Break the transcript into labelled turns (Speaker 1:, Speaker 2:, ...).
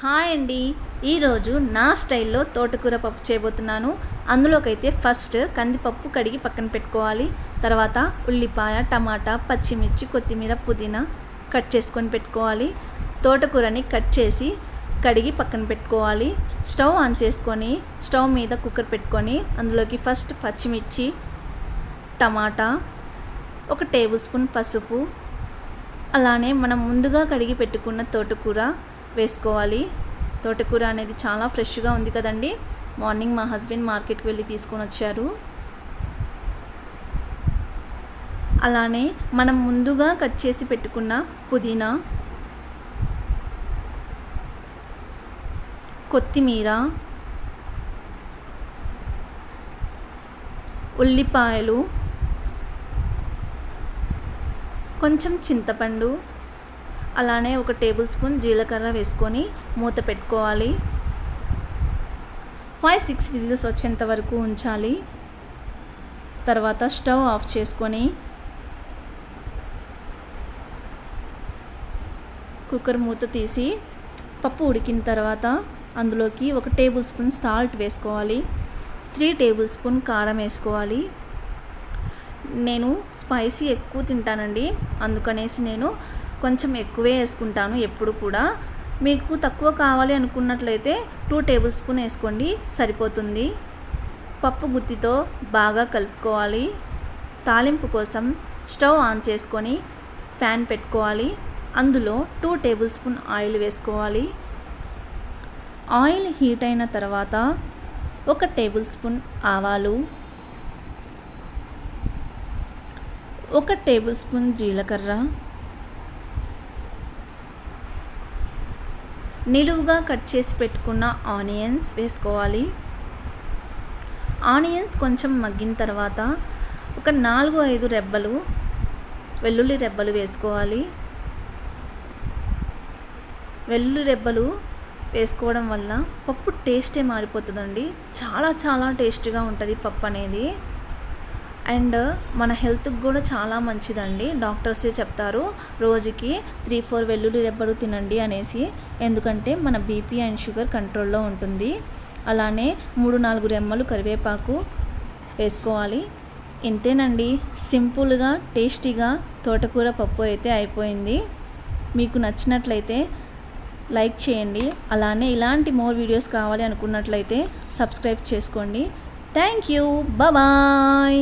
Speaker 1: Hi అండి, ఈరోజు నా స్టైల్లో తోటకూర పప్పు చేయబోతున్నాను. అందులోకైతే ఫస్ట్ కందిపప్పు కడిగి పక్కన పెట్టుకోవాలి. తర్వాత ఉల్లిపాయ, టమాటా, పచ్చిమిర్చి, కొత్తిమీర, పుదీనా కట్ చేసుకొని పెట్టుకోవాలి. తోటకూరని కట్ చేసి కడిగి పక్కన పెట్టుకోవాలి. స్టవ్ ఆన్ చేసుకొని స్టవ్ మీద కుక్కర్ పెట్టుకొని అందులోకి ఫస్ట్ పచ్చిమిర్చి, టమాటా, 1 టేబుల్ స్పూన్ పసుపు, అలానే మనం ముందుగా కడిగి పెట్టుకున్న తోటకూర వేసుకోవాలి. తోటకూర అనేది చాలా ఫ్రెష్గా ఉంది కదండి. మార్నింగ్ మా హస్బెండ్ మార్కెట్కి వెళ్ళి తీసుకొని వచ్చారు. అలానే మనం ముందుగా కట్ చేసి పెట్టుకున్న పుదీనా, కొత్తిమీర, ఉల్లిపాయలు, కొంచెం చింతపండు, అలానే 1 టేబుల్ స్పూన్ జీలకర్ర వేసుకొని మూత పెట్టుకోవాలి. 5-6 విజిల్స్ వచ్చేంత వరకు ఉంచాలి. తర్వాత స్టవ్ ఆఫ్ చేసుకొని కుక్కర్ మూత తీసి పప్పు ఉడికిన తర్వాత అందులోకి 1 టేబుల్ స్పూన్ సాల్ట్ వేసుకోవాలి. 3 టేబుల్ స్పూన్ కారం వేసుకోవాలి. నేను స్పైసీ ఎక్కువ తింటానండి, అందుకనేసి నేను కొంచెం ఎక్కువే వేసుకుంటాను ఎప్పుడు కూడా. మీకు తక్కువ కావాలి అనుకున్నట్లయితే 2 టేబుల్ స్పూన్ వేసుకోండి, సరిపోతుంది. పప్పు గుత్తితో బాగా కలుపుకోవాలి. తాలింపు కోసం స్టవ్ ఆన్ చేసుకొని ప్యాన్ పెట్టుకోవాలి. అందులో 2 టేబుల్ స్పూన్ ఆయిల్ వేసుకోవాలి. ఆయిల్ హీట్ అయిన తర్వాత 1 టేబుల్ స్పూన్ ఆవాలు, 1 టేబుల్ స్పూన్ జీలకర్ర, నిలువుగా కట్ చేసి పెట్టుకున్న ఆనియన్స్ వేసుకోవాలి. ఆనియన్స్ కొంచెం మగ్గిన తర్వాత 4-5 రెబ్బలు వెల్లుల్లి రెబ్బలు వేసుకోవాలి. వెల్లుల్లి రెబ్బలు వేసుకోవడం వల్ల పప్పు టేస్టే మారిపోతుందండి. చాలా టేస్టీగా ఉంటుంది పప్పు అనేది. అండ్ మన హెల్త్కి కూడా చాలా మంచిదండి. డాక్టర్సే చెప్తారు రోజుకి 3-4 వెల్లుల్లి రెబ్బలు తినండి అనేసి. ఎందుకంటే మన బీపీ అండ్ షుగర్ కంట్రోల్లో ఉంటుంది. అలానే 3-4 రెమ్మలు కరివేపాకు వేసుకోవాలి. ఇంతేనండి, సింపుల్గా టేస్టీగా తోటకూర పప్పు అయితే అయిపోయింది. మీకు నచ్చినట్లయితే లైక్ చేయండి. అలానే ఇలాంటి మోర్ వీడియోస్ కావాలి అనుకున్నట్లయితే సబ్స్క్రైబ్ చేసుకోండి. Thank you, bye.